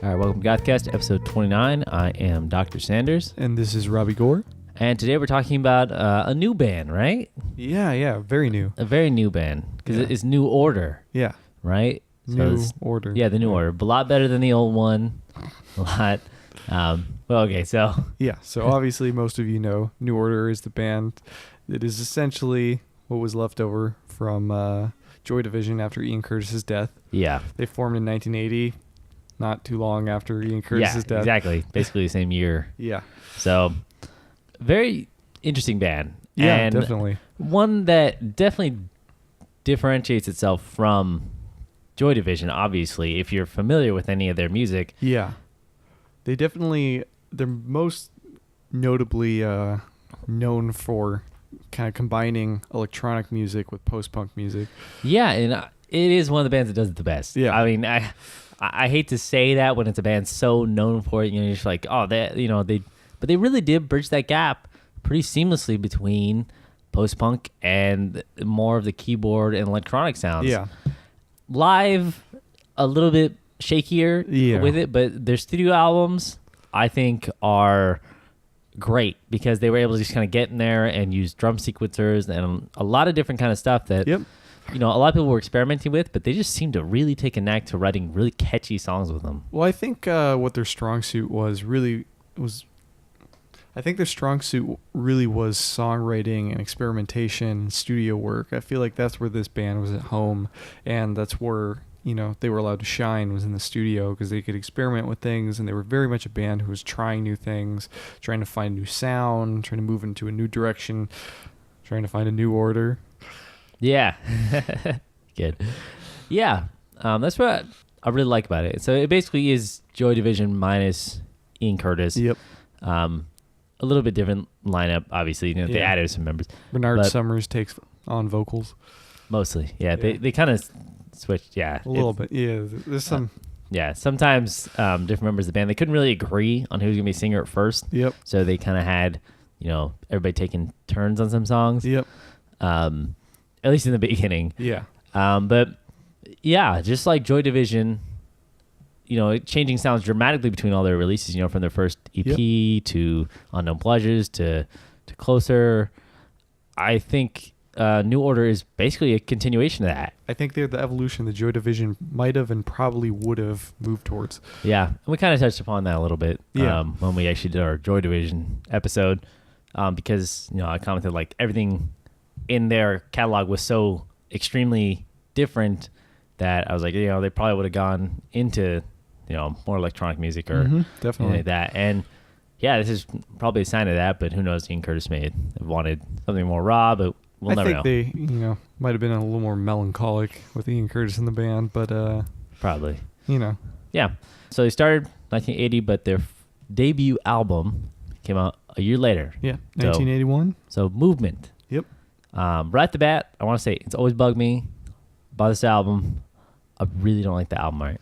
All right, welcome to GothCast, episode 29. I am Dr. Sanders. And this is Robbie Gore. And today we're talking about a new band, right? Yeah, very new. A very new band, because it's New Order. Yeah. Right? New Order. Yeah, the New Order. A lot better than the old one. A lot. Yeah, so obviously most of you know New Order is the band that is essentially what was left over from Joy Division after Ian Curtis's death. Yeah. They formed in 1980, not too long after Ian Curtis's death. Exactly. Basically the same year. Yeah. So, very interesting band. Yeah, and definitely. One that definitely differentiates itself from Joy Division, obviously, if you're familiar with any of their music. Yeah. They're most notably known for kind of combining electronic music with post-punk music. Yeah, and it is one of the bands that does it the best. Yeah. I mean, I hate to say that when it's a band so known for it, you're just like, oh, but they really did bridge that gap pretty seamlessly between post-punk and more of the keyboard and electronic sounds. Yeah. Live, a little bit shakier with it, but their studio albums, I think, are great because they were able to just kind of get in there and use drum sequencers and a lot of different kind of stuff that a lot of people were experimenting with, but they just seemed to really take a knack to writing really catchy songs with them. Well, I think what their strong suit was songwriting and experimentation and studio work. I feel like that's where this band was at home, and that's where they were allowed to shine, was in the studio, because they could experiment with things, and they were very much a band who was trying new things, trying to find new sound, trying to move into a new direction, trying to find a new order. Yeah. Good. Yeah. That's what I really like about it. So it basically is Joy Division minus Ian Curtis. Yep. A little bit different lineup, obviously. They added some members. Bernard Summers takes on vocals. Mostly. Yeah. They kind of switched. Yeah. A little bit. Yeah. There's some. Sometimes different members of the band, they couldn't really agree on who was going to be singer at first. Yep. So they kind of had, everybody taking turns on some songs. Yep. At least in the beginning. Yeah. But yeah, just like Joy Division, changing sounds dramatically between all their releases, from their first EP to Unknown Pleasures to Closer. I think New Order is basically a continuation of that. I think they're the evolution the Joy Division might have and probably would have moved towards. Yeah, and we kind of touched upon that a little bit when we actually did our Joy Division episode, because I commented like everything in their catalog was so extremely different that I was like, they probably would have gone into more electronic music or definitely like that. And yeah, this is probably a sign of that, but who knows? Ian Curtis may have wanted something more raw, but we'll never know. I think they, might have been a little more melancholic with Ian Curtis in the band, but probably. Yeah. So they started 1980, but their debut album came out a year later. Yeah, 1981. So Movement. Yep. Right at the bat, I want to say it's always bugged me about this album. I really don't like the album art.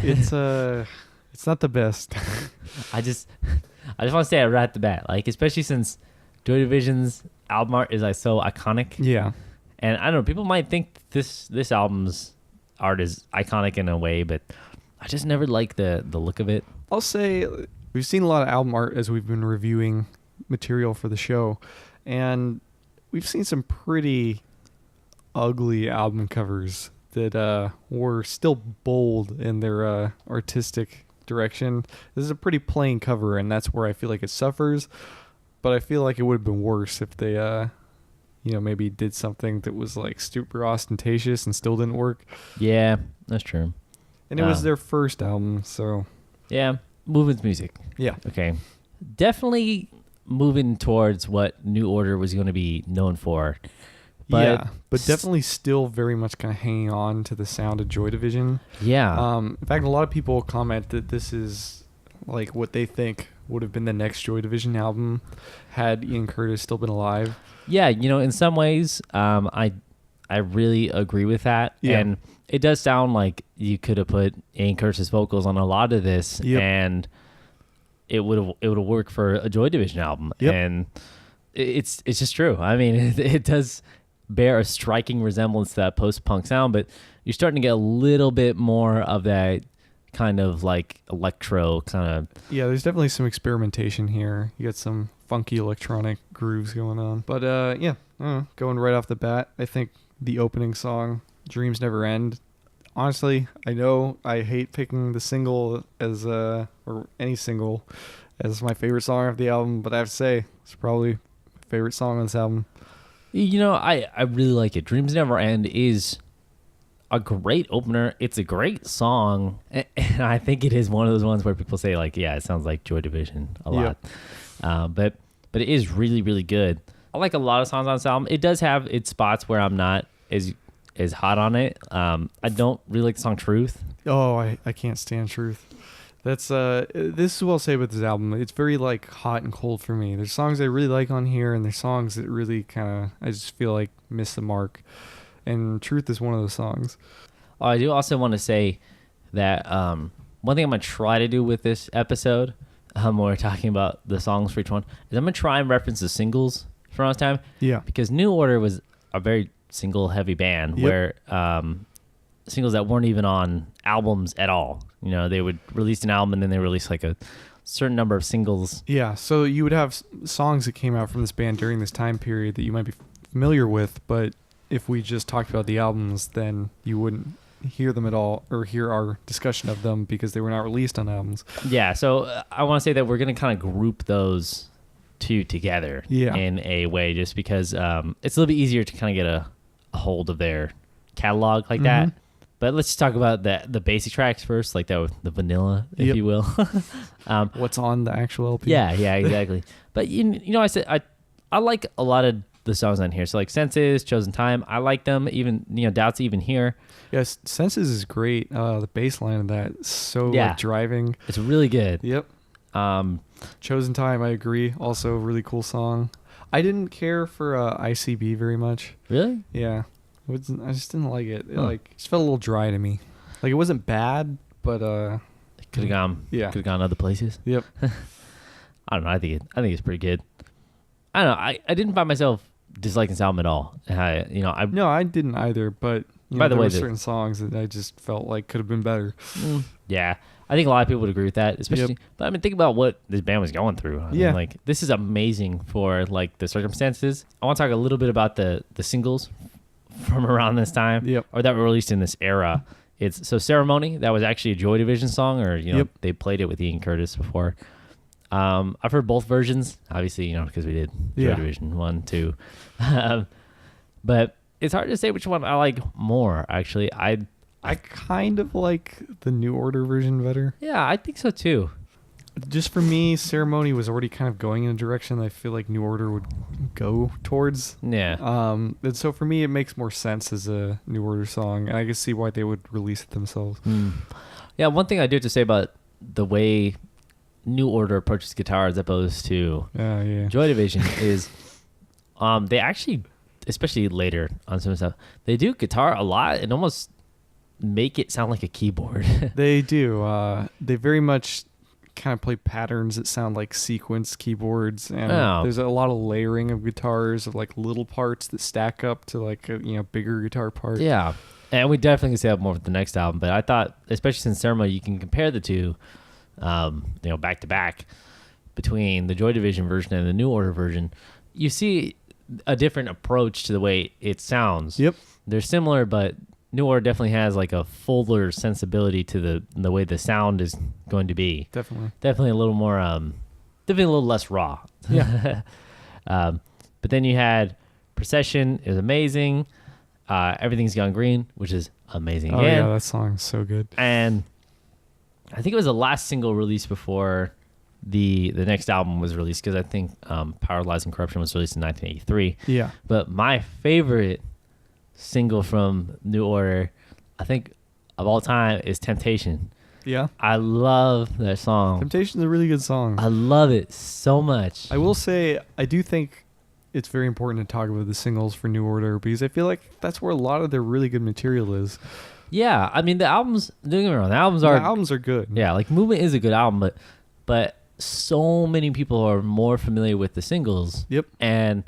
It's not the best. I just want to say it right at the bat, like especially since Joy Division's album art is like so iconic. Yeah. And I don't know, people might think this album's art is iconic in a way, but I just never liked the look of it. I'll say we've seen a lot of album art as we've been reviewing material for the show, and we've seen some pretty ugly album covers that were still bold in their artistic direction. This is a pretty plain cover, and that's where I feel like it suffers. But I feel like it would have been worse if they, maybe did something that was like super ostentatious and still didn't work. Yeah, that's true. And it was their first album, so. Yeah, Movement's music. Yeah. Okay. Definitely moving towards what New Order was going to be known for. But definitely still very much kind of hanging on to the sound of Joy Division. Yeah. In fact, a lot of people comment that this is like what they think would have been the next Joy Division album had Ian Curtis still been alive. Yeah, in some ways, I really agree with that. Yeah. And it does sound like you could have put Ian Curtis' vocals on a lot of this, and it would have worked for a Joy Division album. Yep. And it's just true. I mean, it does bear a striking resemblance to that post-punk sound, but you're starting to get a little bit more of that kind of like electro kind of. Yeah, there's definitely some experimentation here. You got some funky electronic grooves going on. But yeah, going right off the bat, I think the opening song, Dreams Never End. Honestly, I know I hate picking the single as or any single as my favorite song of the album, but I have to say it's probably my favorite song on this album. You know, I really like it. Dreams Never End is a great opener. It's a great song, and I think it is one of those ones where people say like, yeah, it sounds like Joy Division a lot. But it is really, really good. I like a lot of songs on this album. It does have its spots where I'm not as hot on it. I don't really like the song Truth. Oh, I can't stand Truth. That's this is what I'll say about this album. It's very like hot and cold for me. There's songs I really like on here, and there's songs that really kind of I just feel like miss the mark. And Truth is one of those songs. Oh, I do also want to say that one thing I'm going to try to do with this episode, when we're talking about the songs for each one, is I'm going to try and reference the singles from last time. Yeah. Because New Order was a very single-heavy band where singles that weren't even on albums at all. You know, they would release an album and then they release like a certain number of singles. Yeah, so you would have songs that came out from this band during this time period that you might be familiar with, but if we just talked about the albums, then you wouldn't hear them at all or hear our discussion of them because they were not released on albums. Yeah, so I want to say that we're going to kind of group those two together in a way just because it's a little bit easier to kind of get a hold of their catalog like that. But let's just talk about the basic tracks first, like that with the vanilla, if you will. What's on the actual LP? Yeah, exactly. But you know, I said I like a lot of the songs on here. So like Senses, Chosen Time, I like them. Even Doubt's even here. Yes, Senses is great. The bass line of that is so like, driving. It's really good. Yep. Chosen Time, I agree. Also, a really cool song. I didn't care for ICB very much. Really? Yeah. I just didn't like it. It like just felt a little dry to me. Like it wasn't bad, but it could have gone. Yeah, could have gone other places. Yep. I don't know. I think it's pretty good. I don't know. I didn't find myself disliking this album at all. No, I didn't either. But by the way, there were certain songs that I just felt like could have been better. Yeah, I think a lot of people would agree with that. Especially, but I mean, think about what this band was going through. I mean, like this is amazing for like the circumstances. I want to talk a little bit about the singles from around this time, or that were released in this era. It's so Ceremony, that was actually a Joy Division song, or they played it with Ian Curtis before. I've heard both versions, obviously, because we did Joy Division 1, 2. But it's hard to say which one I like more, actually. I kind of like the New Order version better. Yeah, I think so too. Just for me, Ceremony was already kind of going in a direction that I feel like New Order would go towards. Yeah. And so for me, it makes more sense as a New Order song, and I can see why they would release it themselves. Yeah, one thing I do have to say about the way New Order approaches guitar as opposed to Joy Division is they actually, especially later on some stuff, they do guitar a lot and almost make it sound like a keyboard. They do. They very much kind of play patterns that sound like sequence keyboards, and there's a lot of layering of guitars of like little parts that stack up to like a bigger guitar part. Yeah, and we definitely can say that more with the next album. But I thought, especially since Ceremony, you can compare the two, back to back between the Joy Division version and the New Order version. You see a different approach to the way it sounds. Yep, they're similar, but New Order definitely has like a fuller sensibility to the way the sound is going to be. Definitely a little more, definitely a little less raw. Yeah. But then you had Procession is amazing. Everything's Gone Green, which is amazing. Oh yeah, that song is so good. And I think it was the last single released before the next album was released, because I think Power, Lies, and Corruption was released in 1983. Yeah. But my favorite single from New Order, I think, of all time is Temptation. Yeah. I love that song. Temptation's a really good song. I love it so much. I will say, I do think it's very important to talk about the singles for New Order, because I feel like that's where a lot of their really good material is. Yeah, I mean, the albums, don't get me wrong, the albums are good. Yeah, like Movement is a good album, but so many people are more familiar with the singles. Yep. And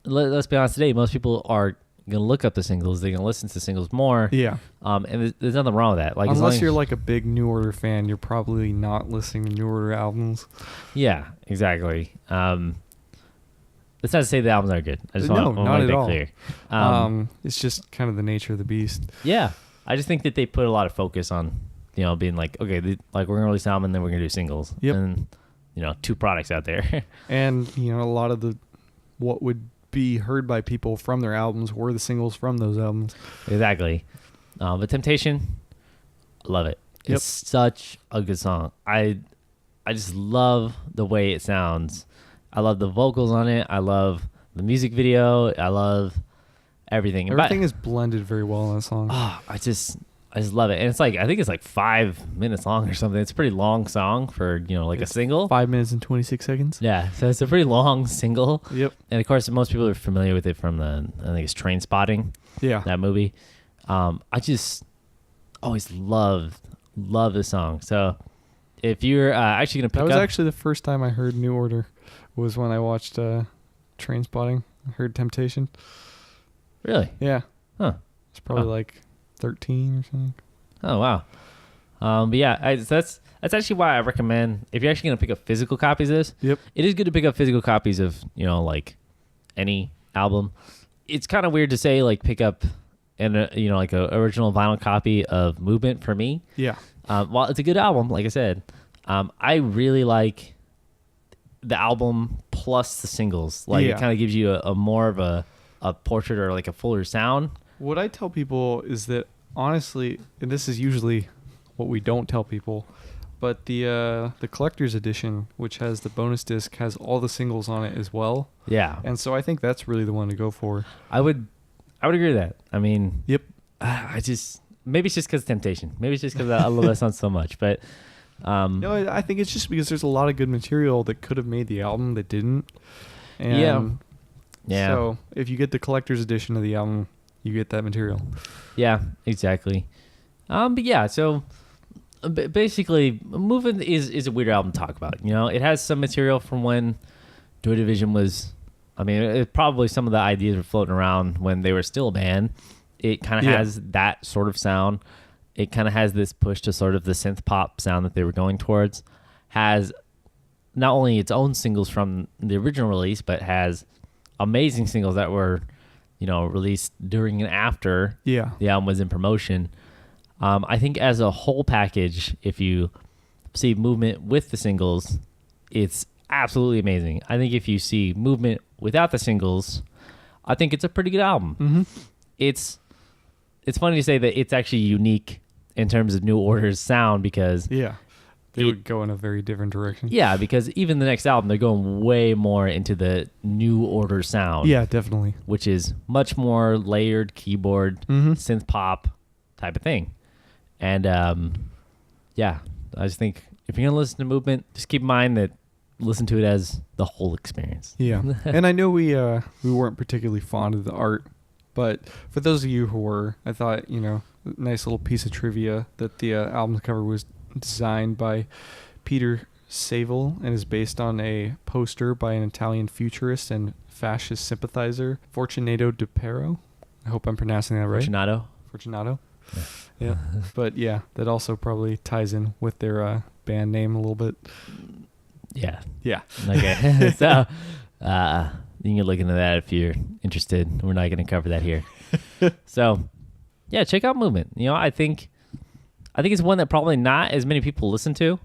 let's be honest, today, most people are gonna look up the singles. They're gonna listen to the singles more. Yeah. And there's nothing wrong with that. Like unless you're like a big New Order fan, you're probably not listening to New Order albums. Yeah, exactly. That's not to say the albums are good. I just want to not make at that all. clear. It's just kind of the nature of the beast. Yeah, I just think that they put a lot of focus on, being like, okay, like we're gonna release an album and then we're gonna do singles. Yep. And 2 products out there. And a lot of what would be heard by people from their albums were the singles from those albums. Exactly. But Temptation, love it. Yep. It's such a good song. I just love the way it sounds. I love the vocals on it. I love the music video. I love everything. Everything is blended very well in that song. Oh, I just love it. And it's like, I think it's like 5 minutes long or something. It's a pretty long song for, like a single. 5 minutes and 26 seconds. Yeah. So it's a pretty long single. Yep. And of course, most people are familiar with it from I think it's Trainspotting. Yeah. That movie. I just always loved this song. So if you're actually going to pick up. That was actually the first time I heard New Order was when I watched Trainspotting. I heard Temptation. Really? Yeah. Huh. It's probably like 13 or something. Oh, wow. But yeah, so that's actually why I recommend, if you're actually going to pick up physical copies of this, Yep. it is good to pick up physical copies of, like any album. It's kind of weird to say, like, pick up like a original vinyl copy of Movement for me. Yeah. While it's a good album, like I said, I really like the album plus the singles. Like, it kind of gives you a more of a portrait or like a fuller sound. What I tell people is that, honestly, and this is usually what we don't tell people, but the collector's edition, which has the bonus disc, has all the singles on it as well. Yeah. And so I think that's really the one to go for. I would agree with that. I mean, yep. Maybe it's just because Temptation. Maybe it's just because I love that song so much. But no, I think it's just because there's a lot of good material that could have made the album that didn't. And yeah. So if you get the collector's edition of the album, you get that material. Yeah, exactly. But yeah, so basically, Movement is a weird album to talk about. It has some material from when Joy Division was. I mean, probably some of the ideas were floating around when they were still a band. It kind of has that sort of sound. It kind of has this push to sort of the synth pop sound that they were going towards. Has not only its own singles from the original release, but has amazing singles that were, released during and after the album was in promotion. I think as a whole package, if you see Movement with the singles, it's absolutely amazing. I think if you see Movement without the singles, I think it's a pretty good album. Mm-hmm. It's funny to say that it's actually unique in terms of New Order's sound because they would go in a very different direction. Yeah, because even the next album, they're going way more into the New Order sound. Yeah, definitely. Which is much more layered keyboard, synth pop type of thing. And I just think if you're going to listen to Movement, just keep in mind that listen to it as the whole experience. Yeah. And I know we weren't particularly fond of the art, but for those of you who were, I thought, nice little piece of trivia that the album cover was designed by Peter Saville and is based on a poster by an Italian futurist and fascist sympathizer, Fortunato De Pero. I hope I'm pronouncing that right. Fortunato. Yeah. But yeah, that also probably ties in with their band name a little bit. Yeah. Yeah. Okay. So you can look into that if you're interested. We're not going to cover that here. So yeah, check out Movement. I think it's one that probably not as many people listen to.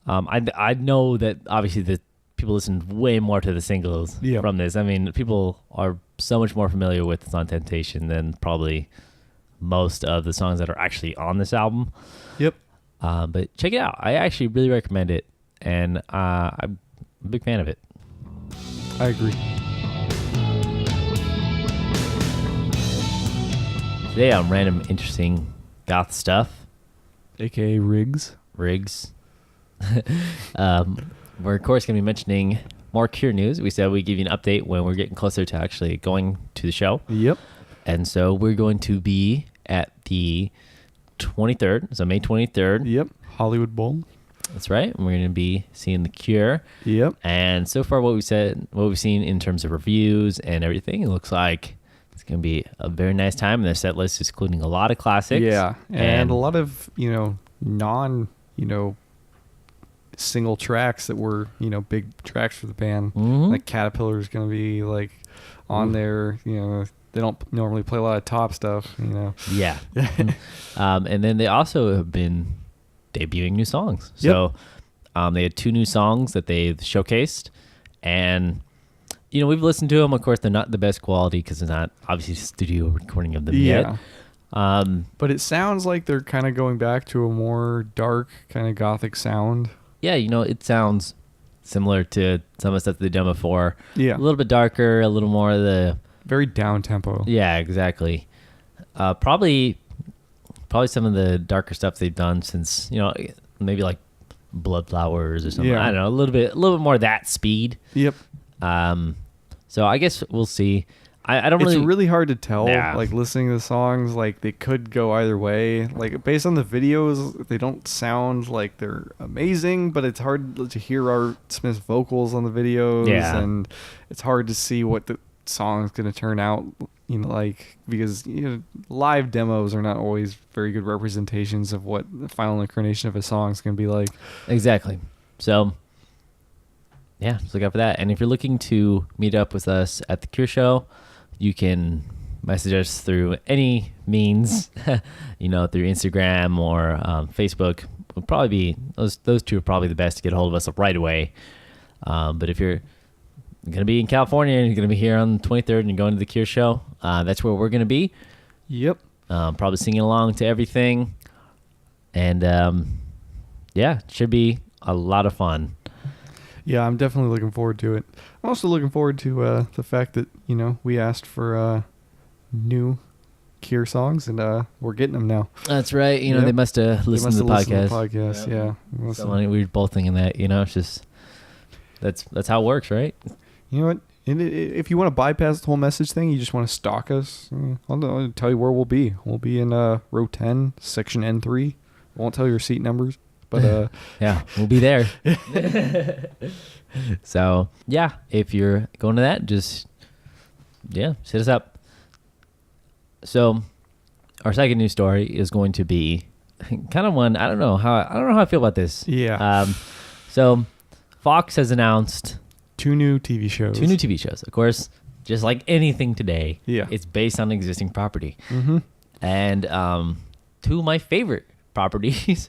I know that obviously the people listen way more to the singles from this. I mean, people are so much more familiar with Song Temptation than probably most of the songs that are actually on this album. Yep. But check it out. I actually really recommend it, and I'm a big fan of it. I agree. Today on Random Interesting Goth Stuff, aka Riggs. We're of course going to be mentioning more Cure news. We said we'd give you an update when we're getting closer to actually going to the show. Yep. And so we're going to be at the 23rd, so May 23rd. Yep. Hollywood Bowl. That's right. We're going to be seeing the Cure. Yep. And so far what we've seen in terms of reviews and everything, it looks like It's going to be a very nice time. And their set list is including a lot of classics. Yeah, and a lot of, single tracks that were, big tracks for the band. Like Caterpillar is going to be like on there, they don't normally play a lot of top stuff, Yeah. And then they also have been debuting new songs. So they had 2 new songs that they've showcased, and we've listened to them. Of course, they're not the best quality because it's not obviously studio recording of them yet. But it sounds like they're kind of going back to a more dark kind of gothic sound. Yeah, it sounds similar to some of the stuff they've done before. Yeah. A little bit darker, a little more of the... Very down tempo. Yeah, exactly. Probably some of the darker stuff they've done since, maybe like Blood Flowers or something. Yeah. I don't know, a little bit more of that speed. Yep. So I guess we'll see. I don't really... It's really hard to tell, Yeah. like, listening to the songs, like, they could go either way. Like, based on the videos, they don't sound like they're amazing, but it's hard to hear Art Smith's vocals on the videos, and it's hard to see what the song's going to turn out, because, live demos are not always very good representations of what the final incarnation of a song is going to be like. Exactly. So... yeah, just look out for that. And if you're looking to meet up with us at the Cure Show, you can message us through any means, through Instagram or Facebook. Will probably be those 2 are probably the best to get a hold of us right away. But if you're going to be in California and you're going to be here on the 23rd and you're going to the Cure Show, that's where we're going to be. Yep. Probably singing along to everything. And it should be a lot of fun. Yeah, I'm definitely looking forward to it. I'm also looking forward to the fact that, we asked for new Cure songs, and we're getting them now. That's right. They must have listened to the podcast. Yeah. So we were both thinking that, it's just, that's how it works, right? You know what? If you want to bypass the whole message thing, you just want to stalk us, I'll tell you where we'll be. We'll be in row 10, section N3. I won't tell your seat numbers. But yeah, we'll be there. So yeah, if you're going to that, just hit us up. So our second news story is going to be kind of one I don't know how I feel about this. Yeah. So Fox has announced 2 new TV shows. 2 new TV shows. Of course, just like anything today, yeah, it's based on existing property. Mm-hmm. And 2 of my favorite properties.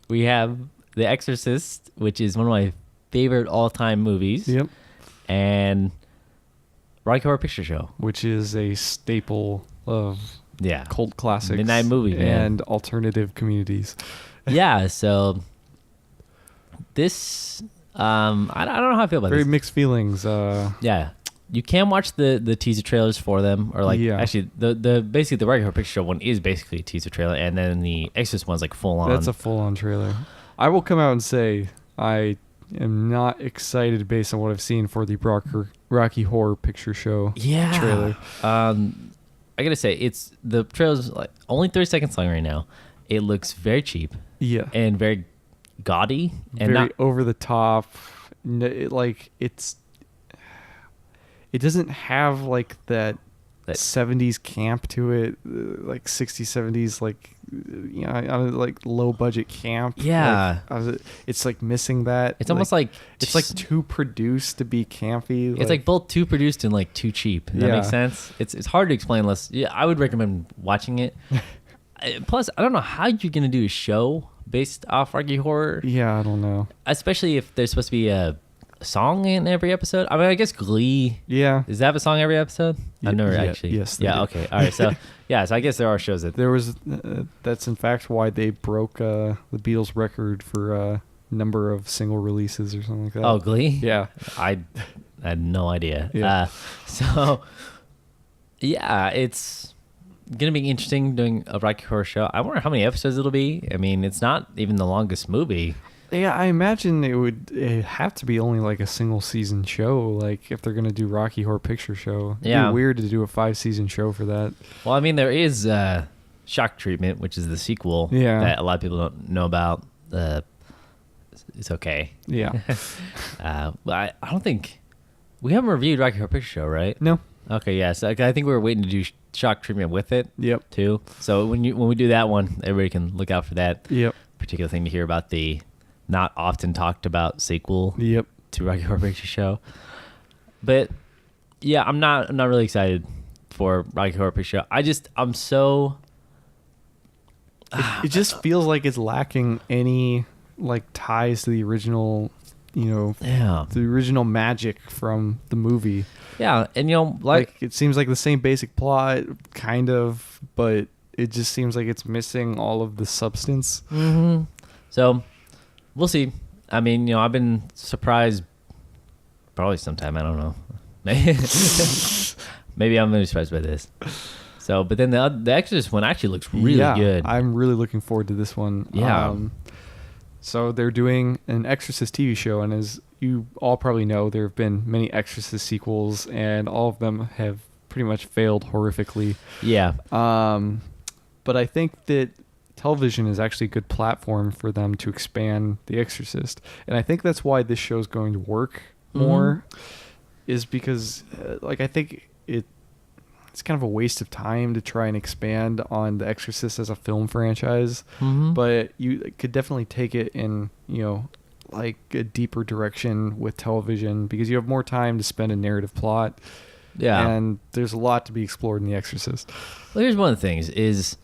We have The Exorcist, which is one of my favorite all-time movies. Yep. And Rocky Horror Picture Show, which is a staple of cult classics, midnight movie, and alternative communities. Yeah. So this, I don't know how I feel about this. Very mixed feelings. Yeah. You can watch the teaser trailers for them, or actually the basically the Rocky Horror Picture Show one is basically a teaser trailer, and then the Exorcist one's like full on. That's a full on trailer. I will come out and say I am not excited based on what I've seen for the Rocky Horror Picture Show trailer. I gotta say, the trailer's like only 30 seconds long right now. It looks very cheap. Yeah. And very gaudy and very not over the top. It doesn't have like that 70s camp to it, like 60s, 70s, like low budget camp. Yeah. It's like missing that. It's almost like it's like too produced to be campy. It's like both too produced and like too cheap. Does that make sense? It's hard to explain unless, I would recommend watching it. Plus, I don't know how you're going to do a show based off Rocky Horror. Yeah, I don't know. Especially if there's supposed to be a song in every episode. I mean, I guess Glee. Yeah. Does that have a song every episode? I've never actually. Yes. Yeah. Okay. All right. So so I guess there are shows that there was. That's in fact why they broke the Beatles record for number of single releases or something like that. Oh, Glee. Yeah. I had no idea. Yeah. It's gonna be interesting doing a Rocky Horror Show. I wonder how many episodes it'll be. I mean, it's not even the longest movie. Yeah, I imagine it'd have to be only like a single season show, like if they're gonna do Rocky Horror Picture Show. It'd be weird to do a 5-season show for that. Well, I mean, there is Shock Treatment, which is the sequel that a lot of people don't know about. It's okay. Yeah. But I don't think we haven't reviewed Rocky Horror Picture Show, right? No. Okay, yeah. So I think we were waiting to do shock treatment with it. Yep. Too. So when we do that one, everybody can look out for that. Yep. Particular thing to hear about the not often talked about sequel. Yep. To Rocky Horror Picture Show. But yeah, I'm not really excited for Rocky Horror Picture Show. I'm so. It just feels like it's lacking any like ties to the original, the original magic from the movie. Yeah, and like it seems like the same basic plot, kind of, but it just seems like it's missing all of the substance. Mm-hmm. So we'll see. I mean, I've been surprised. Probably sometime, I don't know. Maybe I'm really surprised by this. So, but then the Exorcist one actually looks really good. I'm really looking forward to this one. Yeah. So they're doing an Exorcist TV show, and as you all probably know, there have been many Exorcist sequels, and all of them have pretty much failed horrifically. Yeah. But I think that television is actually a good platform for them to expand The Exorcist, and I think that's why this show is going to work more, is because, I think it's kind of a waste of time to try and expand on The Exorcist as a film franchise, but you could definitely take it in, like a deeper direction with television, because you have more time to spend a narrative plot. Yeah. And there's a lot to be explored in The Exorcist. Well, here's one of the things is,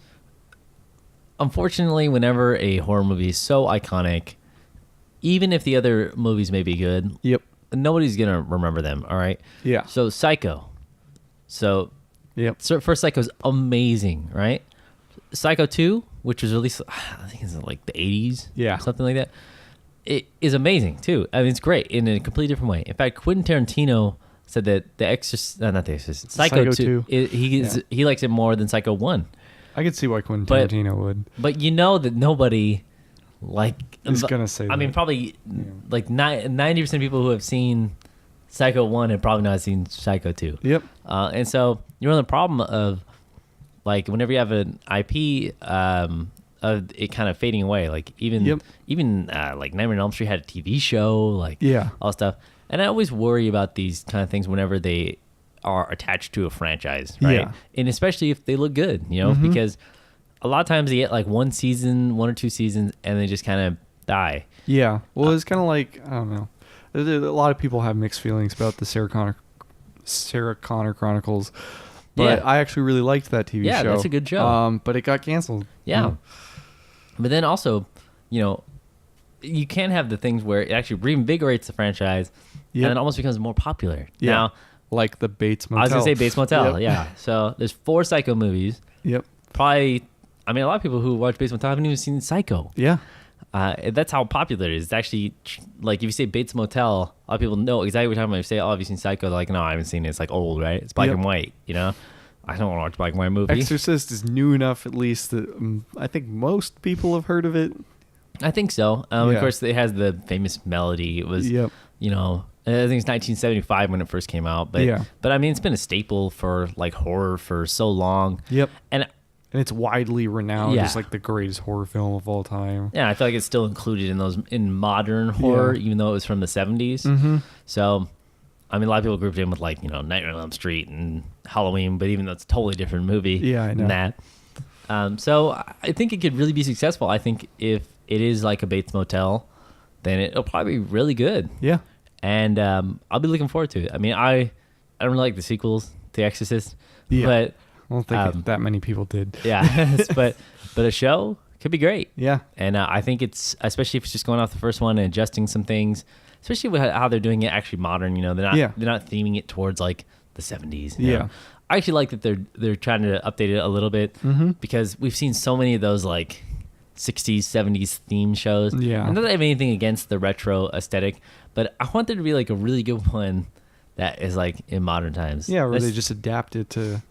unfortunately, whenever a horror movie is so iconic, even if the other movies may be good, nobody's going to remember them, all right? Yeah. So Psycho. So first Psycho is amazing, right? Psycho 2, which was released, I think it's like the 80s, something like that. It is amazing too. I mean, it's great in a completely different way. In fact, Quentin Tarantino said that The Exorcist, not The Exorcist, Psycho 2, he likes it more than Psycho 1. I could see why Quentin Tarantino would. But you know that nobody is going to say that. I mean, probably like 90% of people who have seen Psycho 1 have probably not seen Psycho 2. Yep. And so you're on the problem of, like, whenever you have an IP of it kind of fading away, like even like Nightmare on Elm Street had a TV show, like all stuff. And I always worry about these kind of things whenever they are attached to a franchise, right? Yeah. And especially if they look good, because a lot of times they get like one or two seasons, and they just kind of die. Yeah. Well, it's kind of like, I don't know. A lot of people have mixed feelings about the Sarah Connor Chronicles, but I actually really liked that TV show. Yeah, that's a good show. But it got canceled. Yeah. But then also, you can't have the things where it actually reinvigorates the franchise and it almost becomes more popular. Yeah. Now, like the Bates Motel. I was going to say Bates Motel, yeah. So there's 4 Psycho movies. Yep. Probably, I mean, a lot of people who watch Bates Motel haven't even seen Psycho. Yeah. That's how popular it is. It's actually, like, if you say Bates Motel, a lot of people know exactly what you're talking about. If you say, have you seen Psycho? They're like, no, I haven't seen it. It's like old, right? It's black and white, I don't want to watch a black and white movie. Exorcist is new enough, at least, that I think most people have heard of it. I think so. Of course, it has the famous melody. It was, I think it's 1975 when it first came out. But I mean, it's been a staple for, like, horror for so long. Yep. And it's widely renowned as, like, the greatest horror film of all time. Yeah, I feel like it's still included in modern horror, even though it was from the 70s. Mm-hmm. So, I mean, a lot of people grouped it in with, like, Nightmare on Elm Street and Halloween, but even though it's a totally different movie. Yeah, I know. Than that. So I think it could really be successful. I think if it is like a Bates Motel, then it'll probably be really good. Yeah. And I'll be looking forward to it. I mean, I don't really like the sequels to The Exorcist. Yeah. But I don't think that many people did. Yeah. but a show could be great. Yeah. And I think it's, especially if it's just going off the first one and adjusting some things, especially with how they're doing it actually modern, they're not theming it towards like the 70s. Yeah. I actually like that they're trying to update it a little bit because we've seen so many of those like 60s, 70s theme shows. Yeah. And not that I have anything against the retro aesthetic, but I want there to be like a really good one that is like in modern times. Yeah, where they just adapt it to,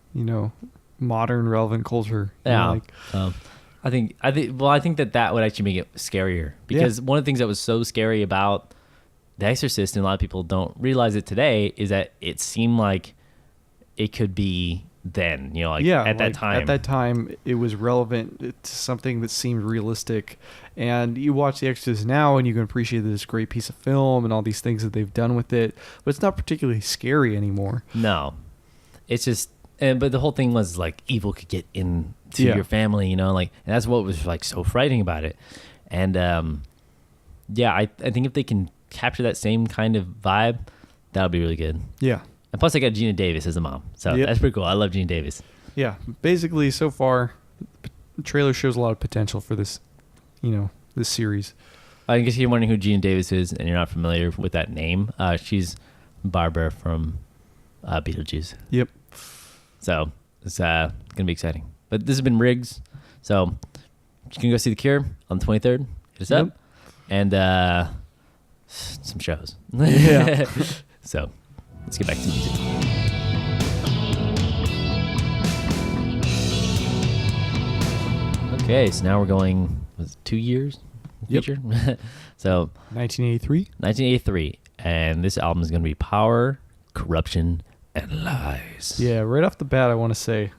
modern relevant culture. Yeah. I think that would actually make it scarier because one of the things that was so scary about The Exorcist, and a lot of people don't realize it today, is that it seemed like it could be then, at that time. At that time, it was relevant to something that seemed realistic. And you watch The Exorcist now, and you can appreciate this great piece of film and all these things that they've done with it. But it's not particularly scary anymore. No. it's just, but the whole thing was like evil could get into your family, and that's what was like so frightening about it. And I think if they can capture that same kind of vibe, that'll be really good. Yeah. And plus, I got Gina Davis as a mom, so that's pretty cool. I love Gina Davis. Yeah. Basically, so far, the trailer shows a lot of potential for this, this series. I guess you're wondering who Gina Davis is, and you're not familiar with that name. She's Barbara from Beetlejuice. Yep. So it's gonna be exciting. But this has been Riggs. So you can go see The Cure on the 23rd. Hit us up. And some shows. Yeah. So let's get back to the music. Okay, so now we're going 2 years in the future. So 1983. And this album is going to be Power, Corruption, and Lies. Yeah, right off the bat, I want to say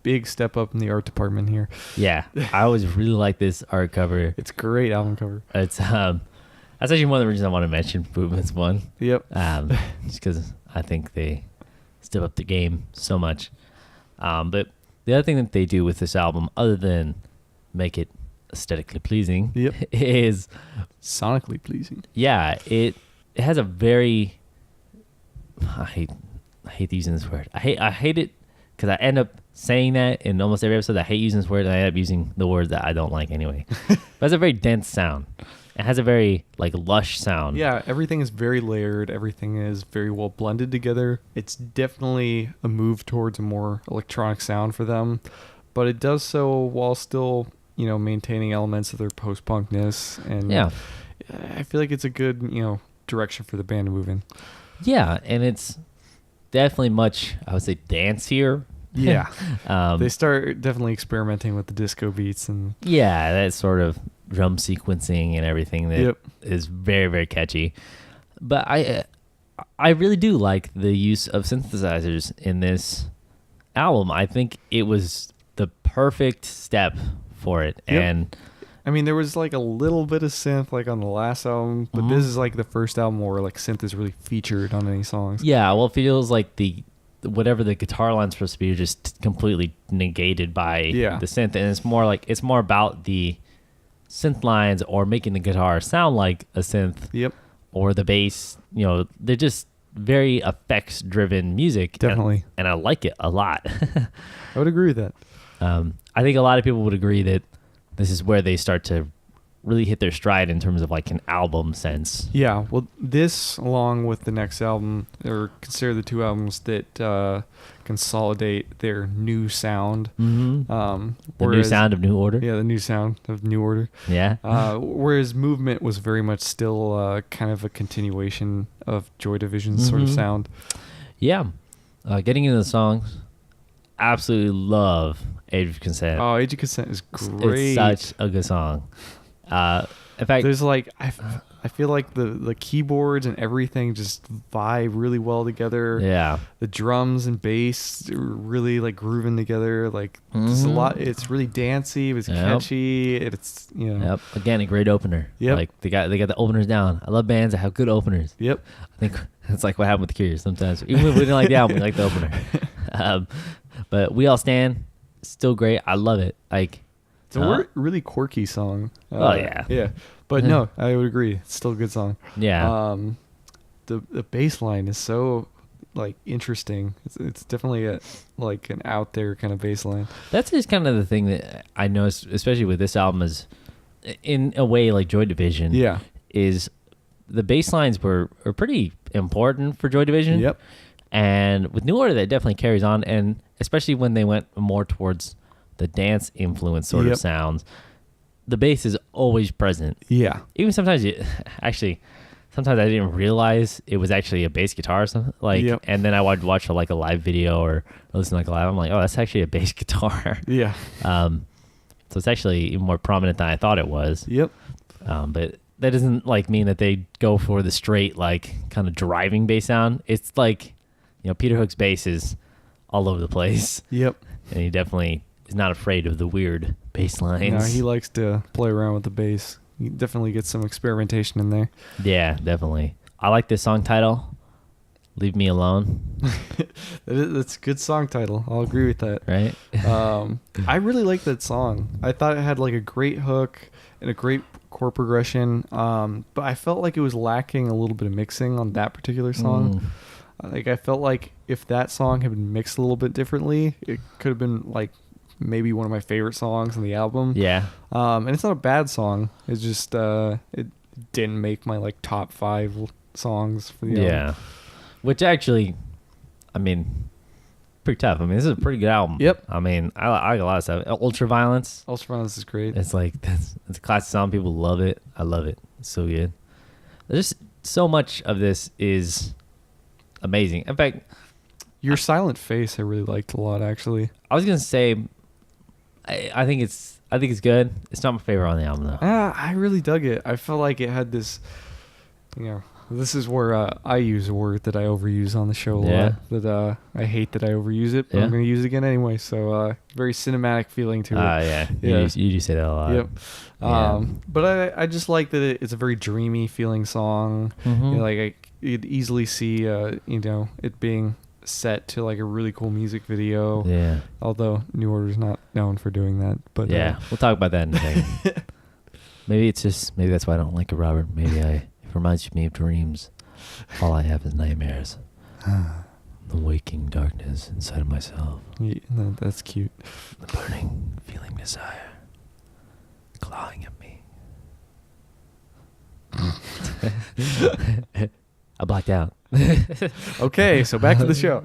big step up in the art department here. Yeah, I always really like this art cover. It's a great album cover. It's that's actually one of the reasons I want to mention Movements 1. Yep. Just because I think they step up the game so much. But the other thing that they do with this album, other than make it aesthetically pleasing, is sonically pleasing. Yeah, it has a very I hate using this word. I hate it because I end up saying that in almost every episode. I hate using this word, and I end up using the word that I don't like anyway. But it's a very dense sound. It has a very lush sound. Yeah, everything is very layered. Everything is very well blended together. It's definitely a move towards a more electronic sound for them, but it does so while still, maintaining elements of their post-punkness. And I feel like it's a good, direction for the band to move in. Yeah, and it's definitely much, I would say, dancier. Yeah. They start definitely experimenting with the disco beats and that sort of drum sequencing and everything that is very, very catchy. But I really do like the use of synthesizers in this album. I think it was the perfect step for it. And I mean, there was a little bit of synth on the last album, but this is the first album where synth is really featured on any songs. Yeah, well, it feels like whatever the guitar line's supposed to be are just completely negated by the synth, and it's more about the synth lines or making the guitar sound like a synth. Yep. Or the bass. They're just very effects driven music. Definitely. And I like it a lot. I would agree with that. I think a lot of people would agree that this is where they start to really hit their stride in terms of an album sense. Yeah, well, this along with the next album are considered the two albums that consolidate their new sound. The new sound of New Order. Yeah, the new sound of New Order. Yeah. Whereas Movement was very much still kind of a continuation of Joy Division's sort of sound. Yeah. Getting into the songs, absolutely love Age of Consent. Oh, Age of Consent is great. It's such a good song. In fact, there's I feel like the keyboards and everything just vibe really well together. Yeah. The drums and bass are really grooving together. There's a lot. It's really dancey. It's catchy. It's Yep. Again, a great opener. Yep. They got the openers down. I love bands that have good openers. Yep. I think that's what happened with the Cure sometimes. Even if we didn't like the album, we like the opener. But We All Stand, still great. I love it. It's a really quirky song. Yeah. Yeah. But no, I would agree. It's still a good song. Yeah. The bass line is so interesting. It's definitely an out there kind of bass line. That's just kind of the thing that I noticed, especially with this album, is in a way Joy Division. Yeah. Is the bass lines are pretty important for Joy Division. Yep. And with New Order, that definitely carries on, and especially when they went more towards the dance influence sort of sounds, the bass is always present. Yeah. Even sometimes sometimes I didn't realize it was actually a bass guitar or something. And then I would watch a live video or listen to a live. I'm like, oh, that's actually a bass guitar. Yeah. So it's actually even more prominent than I thought it was. Yep. But that doesn't mean that they go for the straight kind of driving bass sound. It's Peter Hook's bass is all over the place. Yep. And he definitely is not afraid of the weird bass lines. No, he likes to play around with the bass. You definitely get some experimentation in there. Yeah, definitely. I like this song title. Leave Me Alone. That's a good song title. I'll agree with that. Right? I really like that song. I thought it had like a great hook and a great chord progression. But I felt like it was lacking a little bit of mixing on that particular song. Like I felt like if that song had been mixed a little bit differently, it could have been like maybe one of my favorite songs on the album. Yeah. And it's not a bad song. It's just it didn't make my like top 5 songs for the album. Which actually, I mean, pretty tough. I mean, this is a pretty good album. Yep. I mean, I like a lot of stuff. Ultraviolence. Ultraviolence is great. It's like it's a classic song. People love it. I love it. It's so good. There's just so much of this is amazing. In fact, Your Silent Face I really liked a lot actually. I was gonna say, I think it's good. It's not my favorite on the album though. I really dug it. I felt like it had this, this is where I use a word that I overuse on the show a lot. That I hate that I overuse it, but I'm going to use it again anyway. So very cinematic feeling to it. You do say that a lot. Yep. But I just like that it's a very dreamy feeling song. I could easily see it being set to like a really cool music video. Yeah. Although New Order's not known for doing that. But we'll talk about that in a second. Maybe that's why I don't like it, Robert. Maybe it reminds me of dreams. All I have is nightmares. The waking darkness inside of myself. Yeah, no, that's cute. The burning feeling desire clawing at me. I blacked out. Okay, so back to the show.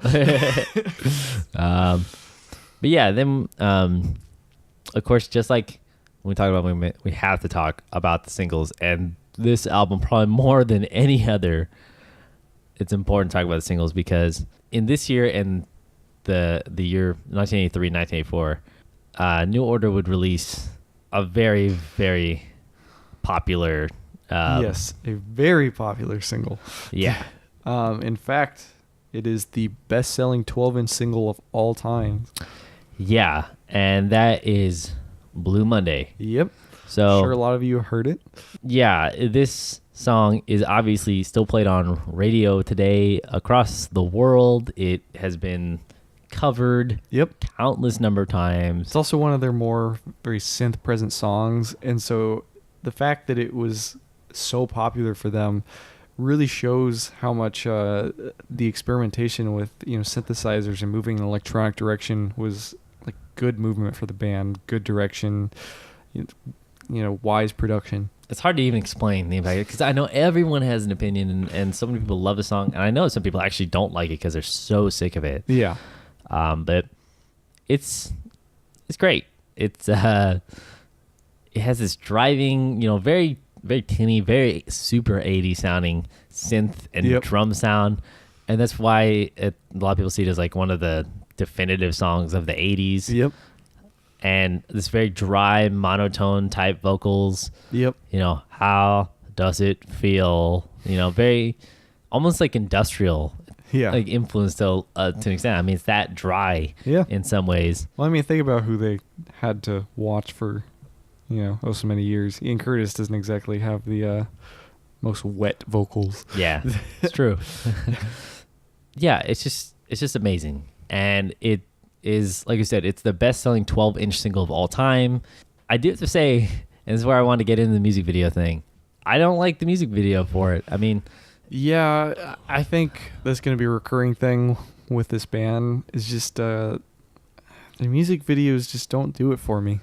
But yeah, then of course, just like when we talk about movement, we have to talk about the singles, and this album probably more than any other. It's important to talk about the singles because in this year and the year 1983, 1984, New Order would release a very, very popular. Yes, a very popular single. Yeah. In fact, it is the best-selling 12-inch single of all time. Yeah, and that is Blue Monday. Yep. So sure a lot of you heard it. Yeah, this song is obviously still played on radio today across the world. It has been covered countless number of times. It's also one of their more very synth-present songs, and so the fact that it was so popular for them really shows how much the experimentation with synthesizers and moving in an electronic direction was like good movement for the band, good direction, wise production. It's hard to even explain the impact because I know everyone has an opinion, and so many people love the song, and I know some people actually don't like it because they're so sick of it. Yeah. But it's great. It's it has this driving, very very tinny, very super 80s sounding synth and drum sound, and that's why a lot of people see it as like one of the definitive songs of the 80s. Yep. And this very dry monotone type vocals. Yep. How does it feel? Very almost like industrial. Yeah. Like influence to an extent. I mean, it's that dry. Yeah. In some ways. Well, I mean, think about who they had to watch for so many years. Ian Curtis doesn't exactly have the most wet vocals. Yeah, it's true. Yeah, it's just amazing. And it is, like I said, it's the best-selling 12-inch single of all time. I do have to say, and this is where I want to get into the music video thing, I don't like the music video for it. I mean... Yeah, I think that's going to be a recurring thing with this band. Is just the music videos just don't do it for me.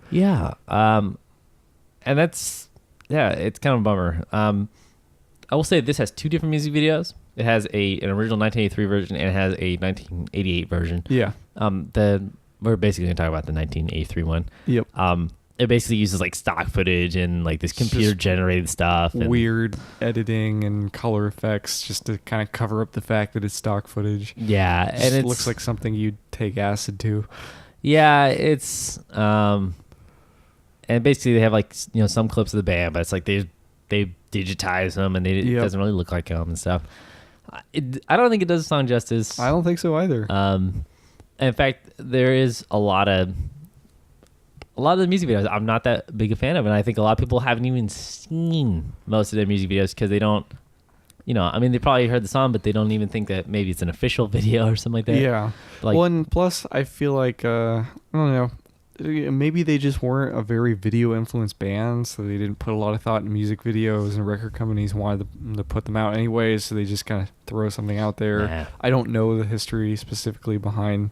Yeah, and it's kind of a bummer. I will say this has two different music videos. It has an original 1983 version and it has a 1988 version. Yeah. We're basically going to talk about the 1983 one. Yep. It basically uses like stock footage and like this computer generated stuff. And weird editing and color effects just to kind of cover up the fact that it's stock footage. Yeah. And it looks like something you'd take acid to. Yeah. It's, and basically they have like, some clips of the band, but it's like they digitize them and it doesn't really look like them and stuff. I don't think it does the song justice. I don't think so either. In fact, there is a lot of the music videos I'm not that big a fan of, and I think a lot of people haven't even seen most of their music videos because they don't. I mean, they probably heard the song, but they don't even think that maybe it's an official video or something like that. Yeah. Like, well, and plus, I feel like, I don't know, maybe they just weren't a very video-influenced band, so they didn't put a lot of thought in music videos, and record companies wanted to put them out anyways, so they just kind of throw something out there. Nah. I don't know the history specifically behind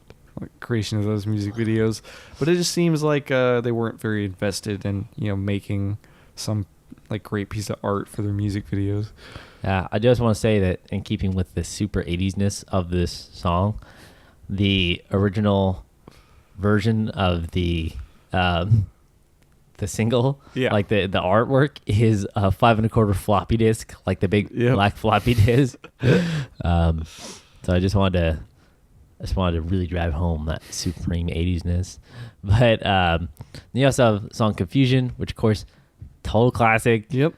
creation of those music videos, but it just seems like they weren't very invested in, making some like great piece of art for their music videos. Yeah, I just want to say that in keeping with the super 80s-ness of this song, the original version of the single, like the artwork is a 5 1/4 floppy disk, like the big black floppy disk. So I just wanted to really drive home that supreme 80s-ness. But you also have the song Confusion, which of course, total classic. Yep.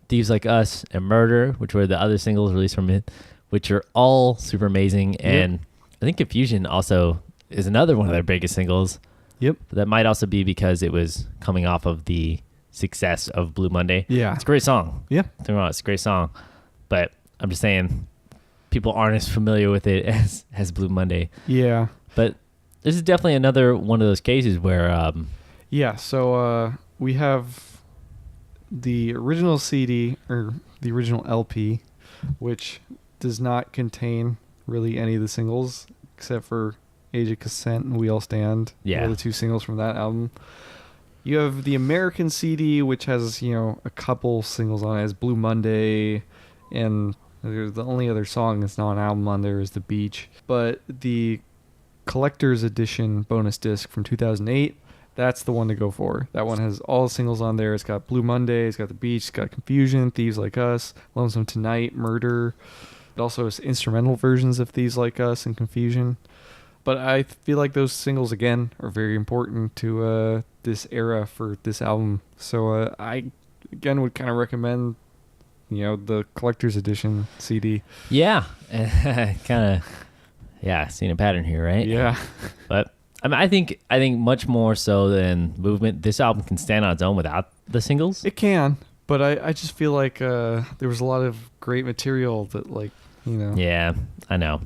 Thieves Like Us and Murder, which were the other singles released from it, which are all super amazing. And I think Confusion also is another one of their biggest singles. Yep. That might also be because it was coming off of the success of Blue Monday. Yeah. It's a great song. Yeah. It's a great song. But I'm just saying, people aren't as familiar with it as Blue Monday. Yeah. But this is definitely another one of those cases where... so we have the original CD, or the original LP, which does not contain really any of the singles, except for Age of Consent and We All Stand. Yeah. The two singles from that album. You have the American CD, which has, a couple singles on it, as Blue Monday, and the only other song that's not an album on there is The Beach. But the collector's edition bonus disc from 2008, that's the one to go for. That one has all the singles on there. It's got Blue Monday, it's got The Beach, it's got Confusion, Thieves Like Us, Lonesome Tonight, Murder. It also has instrumental versions of Thieves Like Us and Confusion. But I feel like those singles, again, are very important to this era for this album. So I, again, would kind of recommend, the collector's edition CD. Yeah. Kind of, seen a pattern here, right? Yeah. But I mean, I think much more so than Movement, this album can stand on its own without the singles. It can, but I just feel like there was a lot of great material that, Yeah, I know.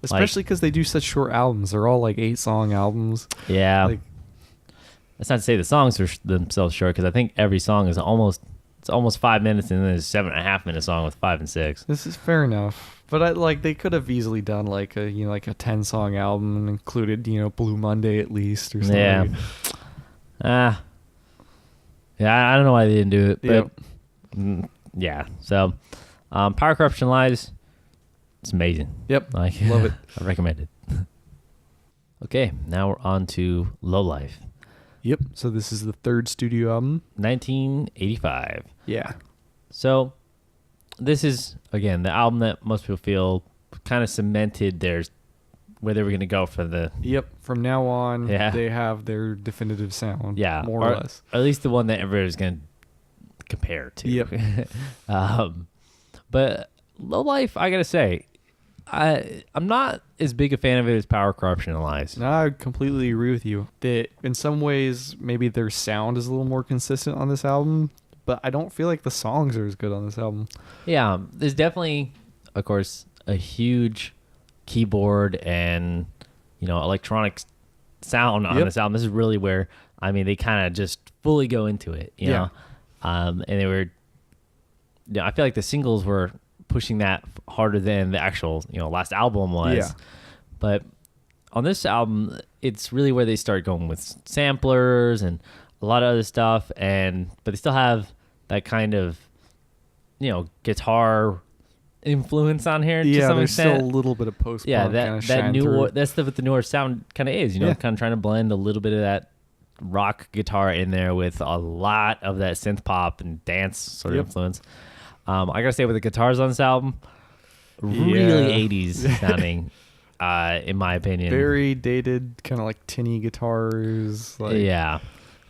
Especially because they do such short albums. They're all 8-song albums. Yeah. That's not to say the songs are themselves short, because I think every song is almost 5 minutes, and then there's a 7.5-minute song with 5 and 6. This is fair enough. But they could have easily done a 10-song album and included, Blue Monday at least or something. Yeah. I don't know why they didn't do it, but yeah. So, Power Corruption Lies, it's amazing. Yep. Love it. I recommend it. Okay, now we're on to Lowlife. Yep. So this is the third studio album. 1985. Yeah. So this is, again, the album that most people feel kind of cemented where they were going to go for the... Yep. From now on, they have their definitive sound. Yeah. More or less. Or at least the one that everybody's going to compare to. Yep. But Lowlife, I got to say, I'm not as big a fan of it as Power Corruption and Lies. No, I completely agree with you. That in some ways, maybe their sound is a little more consistent on this album, but I don't feel like the songs are as good on this album. Yeah, there's definitely, of course, a huge keyboard and electronic sound on this album. This is really where they kind of just fully go into it. You know, and they were. I feel like the singles were pushing that harder than the actual last album was. Yeah. But on this album, it's really where they start going with samplers and a lot of other stuff, but they still have that kind of guitar influence on here to some extent. There's still a little bit of post-punk. Yeah, that's what the newer sound kind of is. Kind of trying to blend a little bit of that rock guitar in there with a lot of that synth pop and dance sort of influence. I gotta say, with the guitars on this album, really 80s sounding, in my opinion. Very dated, kind of like tinny guitars. Yeah.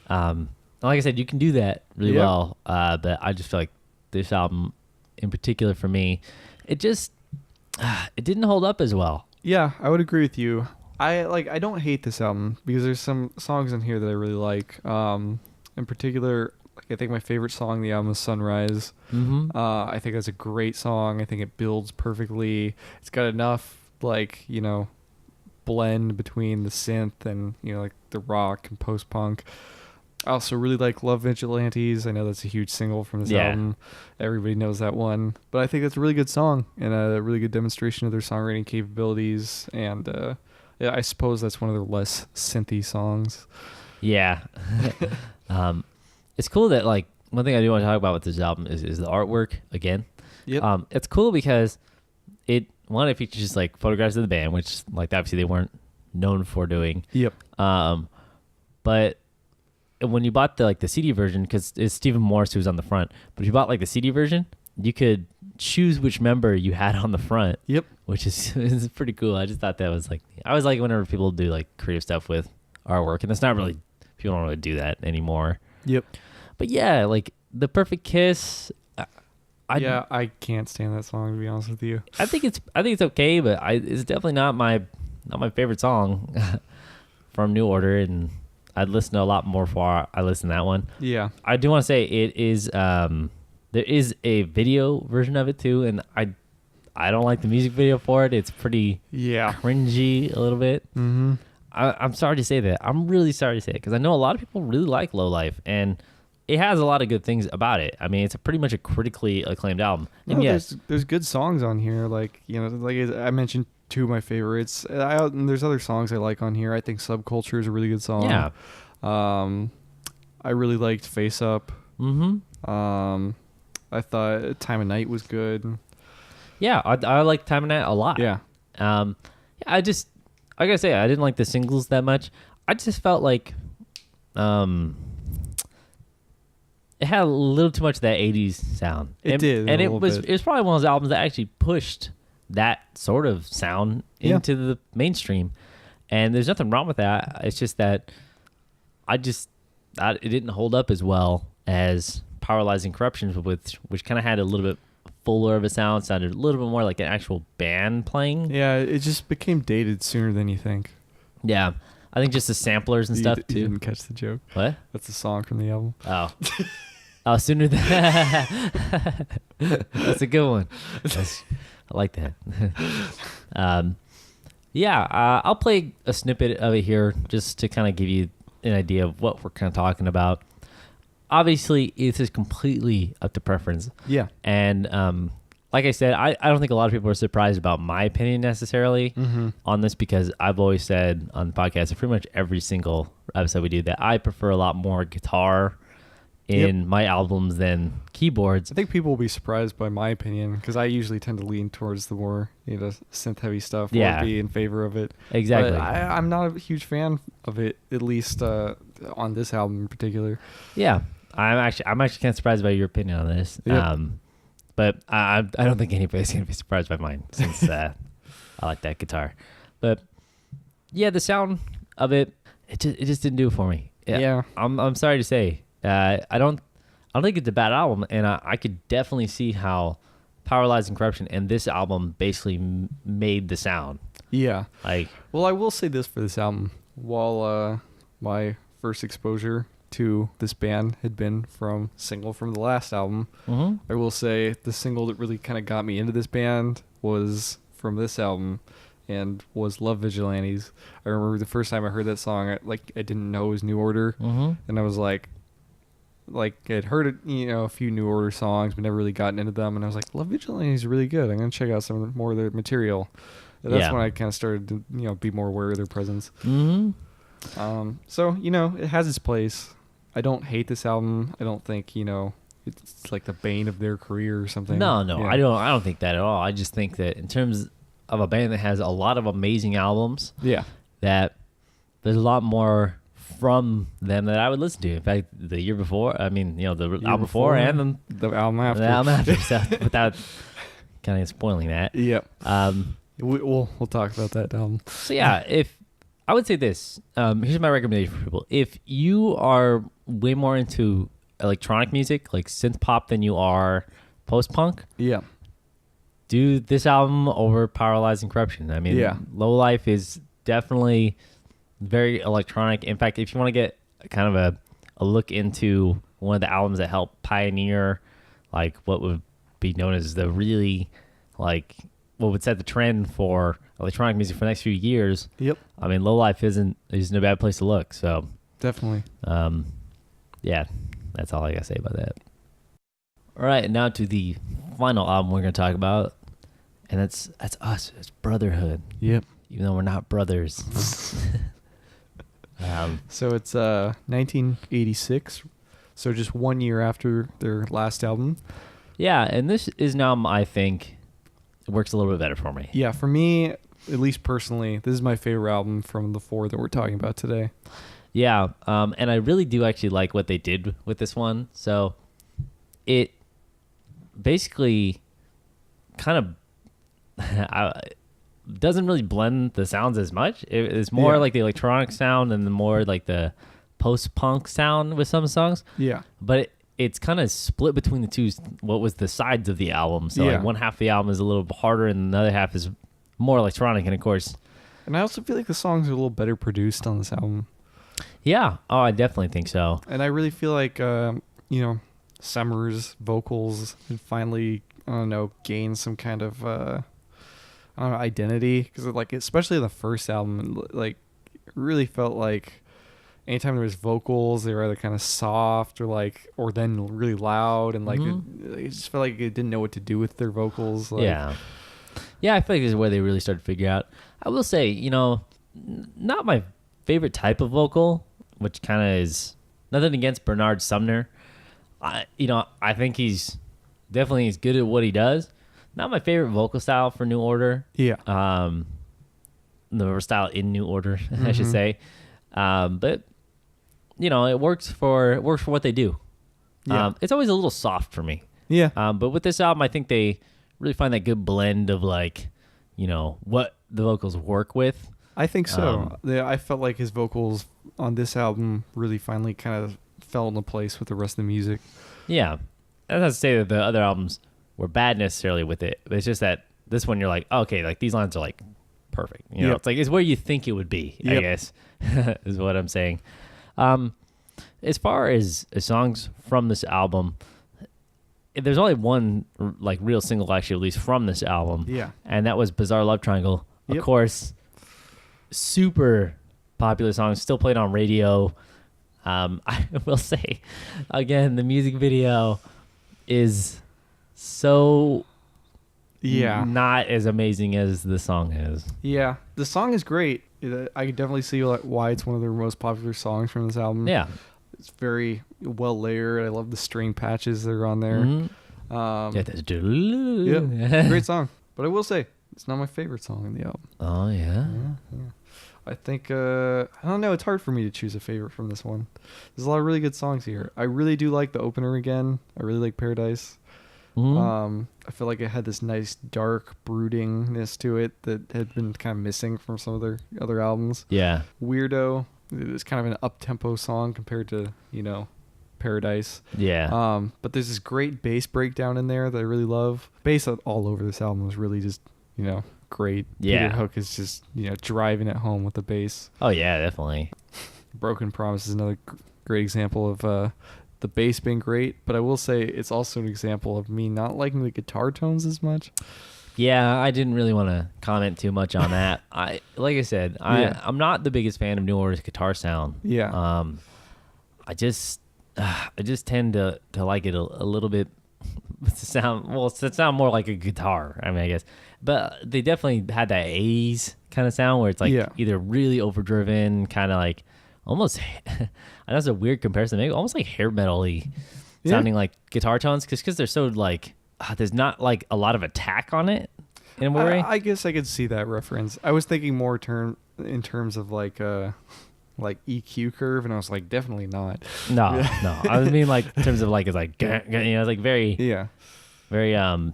Like I said, you can do that really well, but I just feel like this album, in particular for me, it didn't hold up as well. Yeah, I would agree with you. I don't hate this album because there's some songs in here that I really like. In particular, I think my favorite song on the album is Sunrise. Mm-hmm. I think that's a great song. I think it builds perfectly. It's got enough blend between the synth and like the rock and post punk. I also really like Love Vigilantes. I know that's a huge single from this album. Everybody knows that one. But I think that's a really good song and a really good demonstration of their songwriting capabilities. And I suppose that's one of their less synthy songs. Yeah. It's cool that, like, one thing I do want to talk about with this album is the artwork again. Yep. It's cool because it features just like photographs of the band, which like obviously they weren't known for doing. Yep. But when you bought the CD version, because it's Stephen Morris who's on the front, but if you bought like the CD version, you could choose which member you had on the front. Yep. Which is pretty cool. I just thought that was I always like whenever people do like creative stuff with artwork, and it's not really, people don't really do that anymore. Yep. But yeah, like The Perfect Kiss. I can't stand that song, to be honest with you. I think it's okay, but it's definitely not my favorite song from New Order, and I'd listen to a lot more before I listen to that one. Yeah. I do want to say it is there is a video version of it too, and I don't like the music video for it. It's pretty cringy a little bit. Mm-hmm. I'm sorry to say that. I'm really sorry to say it because I know a lot of people really like Lowlife, and it has a lot of good things about it. I mean, it's pretty much a critically acclaimed album. And there's good songs on here. Like I mentioned two of my favorites. And there's other songs I like on here. I think Subculture is a really good song. Yeah. I really liked Face Up. Mm-hmm. I thought Time of Night was good. Yeah, I like Time of Night a lot. Yeah. I gotta say, I didn't like the singles that much. I just felt like it had a little too much of that 80s sound. It did. And it was probably one of those albums that actually pushed that sort of sound into the mainstream. And there's nothing wrong with that. It's just that it didn't hold up as well as Paralyzing Corruption, which kind of had a little bit fuller of a sound, sounded a little bit more like an actual band playing. Yeah, it just became dated sooner than you think. Yeah. I think just the samplers and stuff too. You didn't catch the joke. What? That's a song from the album. Oh. Oh, sooner than that's a good one. I like that. I'll play a snippet of it here just to kind of give you an idea of what we're kind of talking about. Obviously, this is completely up to preference. Yeah. And like I said, I don't think a lot of people are surprised about my opinion necessarily on this, because I've always said on the podcast, pretty much every single episode we do, that I prefer a lot more guitar in my albums than keyboards. I think people will be surprised by my opinion, because I usually tend to lean towards the more synth heavy stuff, or be in favor of it. Exactly. But I'm not a huge fan of it, at least on this album in particular. Yeah, I'm actually kind of surprised by your opinion on this. Yep. But I don't think anybody's gonna be surprised by mine, since I like that guitar. But yeah, the sound of it just didn't do it for me. Yeah. I'm sorry to say. I don't think it's a bad album, and I could definitely see how Paralyzing Corruption and this album basically made the sound. Yeah. Well, I will say this for this album. While my first exposure to this band had been from single from the last album, I will say the single that really kind of got me into this band was from this album, and was Love Vigilantes. I remember the first time I heard that song, I didn't know it was New Order, and I was like I'd heard it, a few New Order songs, but never really gotten into them, and I was like, Love Vigilantes is really good. I'm gonna check out some more of their material. And that's when I kind of started to be more aware of their presence. So it has its place. I don't hate this album. I don't think it's like the bane of their career or something. No, I don't think that at all. I just think that in terms of a band that has a lot of amazing albums, that there's a lot more from them that I would listen to. In fact, the year before, the album before and the album after. The album after, so without kind of spoiling that. Yep. We'll talk about that album. So yeah, if I would say this, here's my recommendation for people. If you are way more into electronic music, like synth pop, than you are post-punk, do this album over Paralyzing Corruption. Lowlife is definitely very electronic. In fact, if you want to get kind of a look into one of the albums that helped pioneer like what would be known as the really like what would set the trend for electronic music for the next few years. Yep. I mean, Lowlife isn't a bad place to look. So definitely. Yeah, that's all I gotta say about that. All right, now to the final album we're gonna talk about, and that's us. It's Brotherhood. Yep. Even though we're not brothers. So it's 1986. So just 1 year after their last album. Yeah, and this is now, I think, it works a little bit better for me. Yeah, for me, at least personally, this is my favorite album from the 4 that we're talking about today. Yeah, and I really do actually like what they did with this one. So it basically kind of doesn't really blend the sounds as much. It's more like the electronic sound and the more like the post-punk sound with some songs. Yeah. But it's kind of split between the two, what was the sides of the album. So like one half of the album is a little harder and the other half is more electronic. And of course... And I also feel like the songs are a little better produced on this album. Yeah. Oh, I definitely think so. And I really feel like, Summer's vocals had finally, gained some kind of, identity. Because, like, especially the first album, like, it really felt like anytime there was vocals, they were either kind of soft or then really loud. And, like, it just felt like it didn't know what to do with their vocals. Like, yeah. Yeah, I feel like this is where they really started to figure out. I will say, not my favorite type of vocal, which kind of is nothing against Bernard Sumner. I think he's definitely as good at what he does. Not my favorite vocal style for New Order. Yeah. The style in New Order, I should say. But it works for what they do. Yeah. It's always a little soft for me. Yeah. But with this album, I think they really find that good blend of like, what the vocals work with. I think so. I felt like his vocals on this album really finally kind of fell into place with the rest of the music. Yeah. That's not to say that the other albums were bad necessarily with it. But it's just that this one you're like, oh, okay, like these lines are like perfect. It's like it's where you think it would be, I guess, is what I'm saying. As far as songs from this album, there's only one like real single actually released from this album. Yeah. And that was Bizarre Love Triangle. Of course, super popular song, still played on radio. I will say, again, the music video is so not as amazing as the song is. Yeah, the song is great. I can definitely see why it's one of their most popular songs from this album. Yeah. It's very well layered. I love the string patches that are on there. Great song. But I will say, it's not my favorite song in the album. Oh, yeah? Yeah. I think, I don't know, it's hard for me to choose a favorite from this one. There's a lot of really good songs here. I really do like the opener again. I really like Paradise. I feel like it had this nice dark broodingness to it that had been kind of missing from some of their other albums. Yeah. Weirdo. It's kind of an up-tempo song compared to, Paradise. Yeah. But there's this great bass breakdown in there that I really love. Bass all over this album was really just, great. Yeah. Peter Hook is just, driving it home with the bass. Oh, yeah, definitely. Broken Promise is another great example of the bass being great. But I will say it's also an example of me not liking the guitar tones as much. Yeah, I didn't really want to comment too much on that. Like I said, I'm not the biggest fan of New Order's guitar sound. Yeah. I just tend to like it a little bit to sound more like a guitar. I mean, I guess, but they definitely had that 80s kind of sound where it's like either really overdriven, kind of like almost. I know it's a weird comparison, maybe almost like hair metal-y sounding like guitar tones because they're so like. There's not like a lot of attack on it in a way. I guess I could see that reference. I was thinking more in terms of like EQ curve, and I was like, definitely not. No. I was mean like in terms of like it's like it's like very very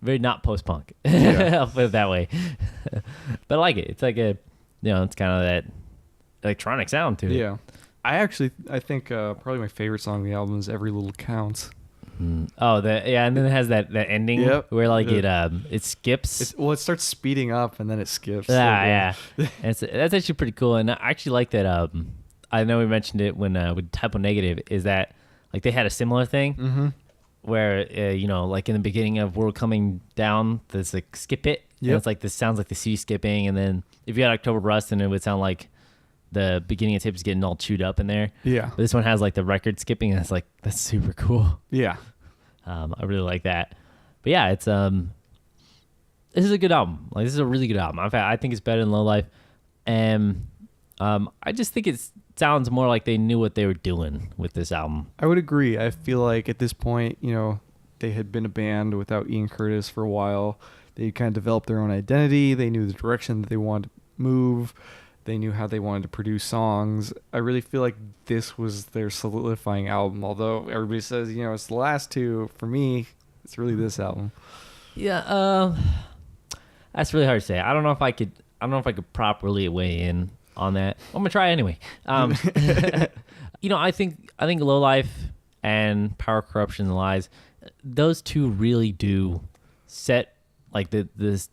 very not post punk. I'll put it that way. But I like it. It's like it's kind of that electronic sound to it. Yeah. I think probably my favorite song on the album is Every Little Counts. Oh, and then it has that ending where like it skips. It starts speeding up and then it skips. Yeah. That's actually pretty cool, and I actually like that. I know we mentioned it when with Typo Negative, is that like they had a similar thing where like in the beginning of World Coming Down, there's like skip it. Yeah, it's like this sounds like the C skipping, and then if you had October Rust, then it would sound like the beginning of tape is getting all chewed up in there. Yeah, but this one has like the record skipping, and it's like that's super cool. Yeah, I really like that. But yeah, it's this is a good album. Like this is a really good album. In fact, I think it's better than Lowlife, and I just think it sounds more like they knew what they were doing with this album. I would agree. I feel like at this point, they had been a band without Ian Curtis for a while. They kind of developed their own identity. They knew the direction that they wanted to move. They knew how they wanted to produce songs. I really feel like this was their solidifying album. Although everybody says, it's the last two. For me, it's really this album. Yeah, that's really hard to say. I don't know if I could properly weigh in on that. I'm gonna try anyway. I think Lowlife and Power, Corruption, and Lies, those two really do set like this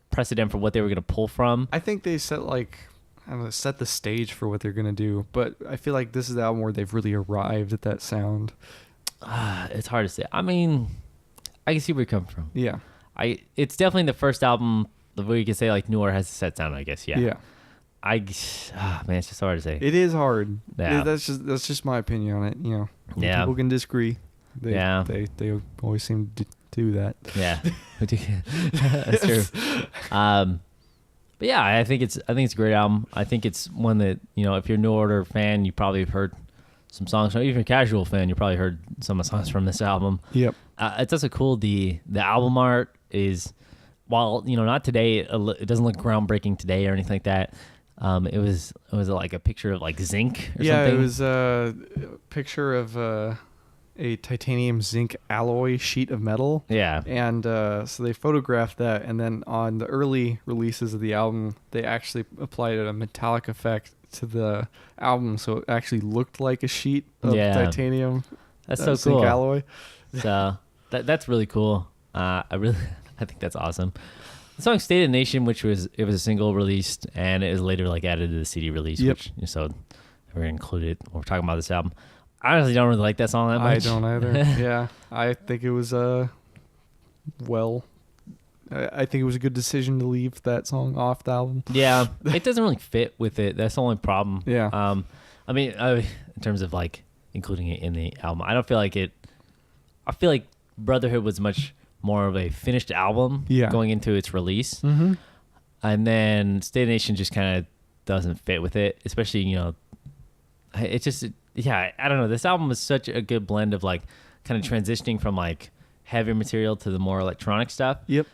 precedent for what they were gonna pull from. I think they set set the stage for what they're gonna do. But I feel like this is the album where they've really arrived at that sound. It's hard to say. I mean, I can see where you're coming from. Yeah. It's definitely the first album where you can say like New Order has a set sound, I guess. Yeah. Yeah. Man, it's just hard to say. It is hard. Yeah. That's just my opinion on it. Yeah. People can disagree. They always seem to do that. Yeah. That's true. But yeah, I think it's a great album. I think it's one that, if you're a New Order fan, you probably have heard some songs. Or even if you're a casual fan, you probably heard some of the songs from this album. Yep. It's also cool. The album art is, while not today, it doesn't look groundbreaking today or anything like that. It was like a picture of like zinc or something. Yeah, it was a picture of a titanium zinc alloy sheet of metal. Yeah. And so they photographed that, and then on the early releases of the album, they actually applied a metallic effect to the album, so it actually looked like a sheet of titanium. That's so zinc cool. Alloy. So that's really cool. I think that's awesome. The song "State of the Nation," which was a single released, and it was later like added to the CD release. Yep. Which, so we're gonna include it when we're talking about this album. I honestly don't really like that song that much. I don't either. Yeah, I think it was I think it was a good decision to leave that song off the album. Yeah, it doesn't really fit with it. That's the only problem. Yeah. In terms of like including it in the album, I don't feel like it. I feel like Brotherhood was much more of a finished album going into its release. Mm-hmm. And then State of the Nation just kind of doesn't fit with it, especially, it just, I don't know. This album is such a good blend of like kind of transitioning from like heavier material to the more electronic stuff. Yep.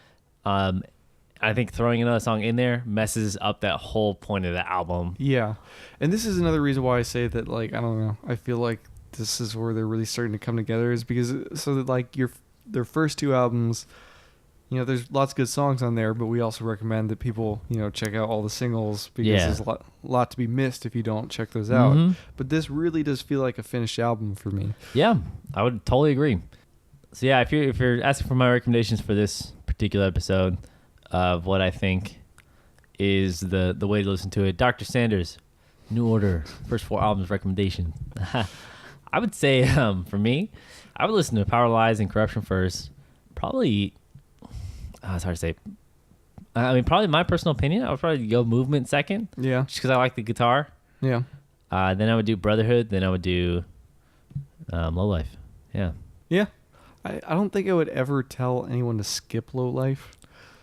I think throwing another song in there messes up that whole point of the album. Yeah. And this is another reason why I say that, like, I don't know, I feel like this is where they're really starting to come together, is because so that like their first two albums, there's lots of good songs on there, but we also recommend that people, check out all the singles, because there's a lot to be missed if you don't check those out. Mm-hmm. But this really does feel like a finished album for me. Yeah, I would totally agree. So yeah, if you're asking for my recommendations for this particular episode of what I think is the way to listen to it, Dr. Sanders, New Order, first 4 albums recommendation. I would say for me, I would listen to Power, Lies, and Corruption first. Probably, it's hard to say. Probably my personal opinion, I would probably go Movement second. Yeah. Just because I like the guitar. Yeah. Then I would do Brotherhood. Then I would do Lowlife. Yeah. Yeah. I don't think I would ever tell anyone to skip Lowlife.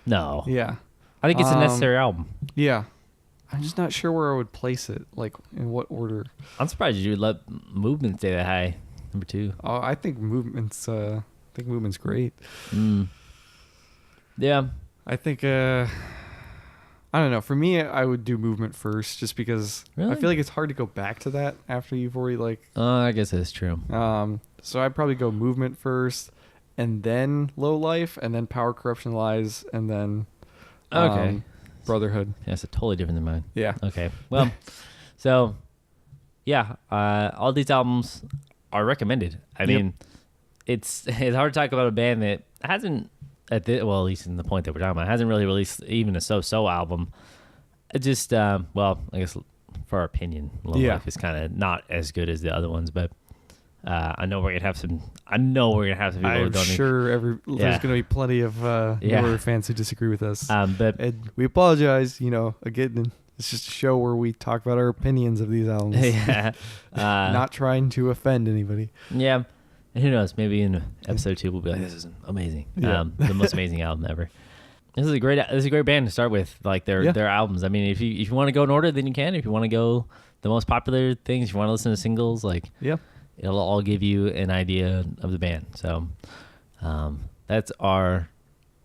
No. Yeah. I think it's a necessary album. Yeah. I'm just not sure where I would place it, like in what order. I'm surprised you would let Movement stay that high, number 2. Oh, I think Movement's great. Yeah. I think I don't know. For me, I would do Movement first, just because I feel like it's hard to go back to that after you've already like. I guess that's true. So I'd probably go Movement first, and then Lowlife, and then Power, Corruption, Lies, and then Brotherhood. Yeah, it's totally different than mine. Yeah. Okay. Well, so yeah, all these albums are recommended. I mean, it's hard to talk about a band that hasn't at least in the point that we're talking about, hasn't really released even a so-so album. It just I guess for our opinion, Lowlife is kind of not as good as the other ones, but I know we're gonna have some. People. I'm sure there's gonna be plenty of newer fans who disagree with us. But and we apologize. Again, it's just a show where we talk about our opinions of these albums. Not trying to offend anybody. Yeah. And who knows? Maybe in episode 2 we'll be like, "This is amazing. The most amazing album ever." This is a great band to start with. Like their albums. I mean, if you want to go in order, then you can. If you want to go the most popular things, if you want to listen to singles, it'll all give you an idea of the band. So that's our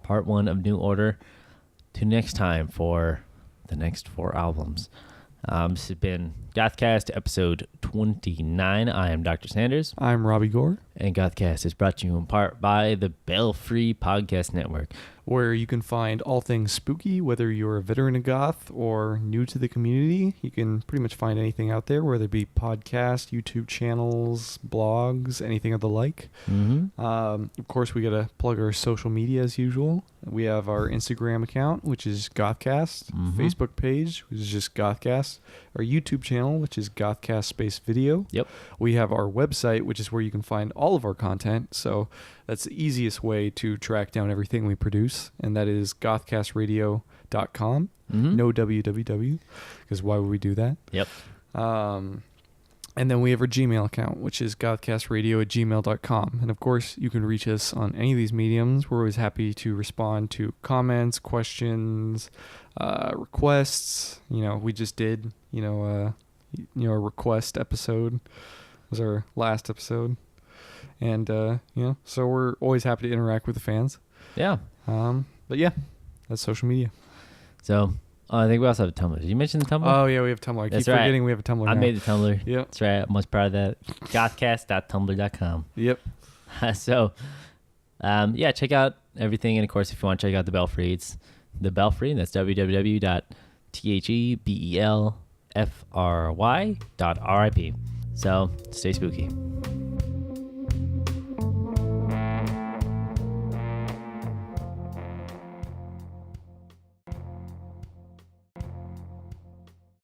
part 1 of New Order. To next time for the next 4 albums. This has been GothCast episode 29. I am Dr. Sanders. I'm Robbie Gore. And GothCast is brought to you in part by the Belfry Podcast Network, where you can find all things spooky, whether you're a veteran of goth or new to the community. You can pretty much find anything out there, whether it be podcasts, YouTube channels, blogs, anything of the like. Mm-hmm. Of course, we got to plug our social media as usual. We have our Instagram account, which is GothCast, Facebook page, which is just GothCast, our YouTube channel, which is GothCast Space Video. Yep. We have our website, which is where you can find all of our content. So that's the easiest way to track down everything we produce, and that is gothcastradio.com. No www, because why would we do that? Yep. And then we have our Gmail account, which is gothcastradio@gmail.com. And of course, you can reach us on any of these mediums. We're always happy to respond to comments, questions, requests. We just did, a request episode. Was our last episode. And, so we're always happy to interact with the fans. Yeah. But yeah, that's social media. So I think we also have a Tumblr. Did you mention the Tumblr? Oh, yeah, we have Tumblr. I keep forgetting we have a Tumblr now. I made the Tumblr. Yep. That's right. I'm most proud of that. Gothcast.tumblr.com. Yep. So, check out everything. And, of course, if you want to check out the Belfry, it's the Belfry. That's www.thebelfry.rip. So, stay spooky.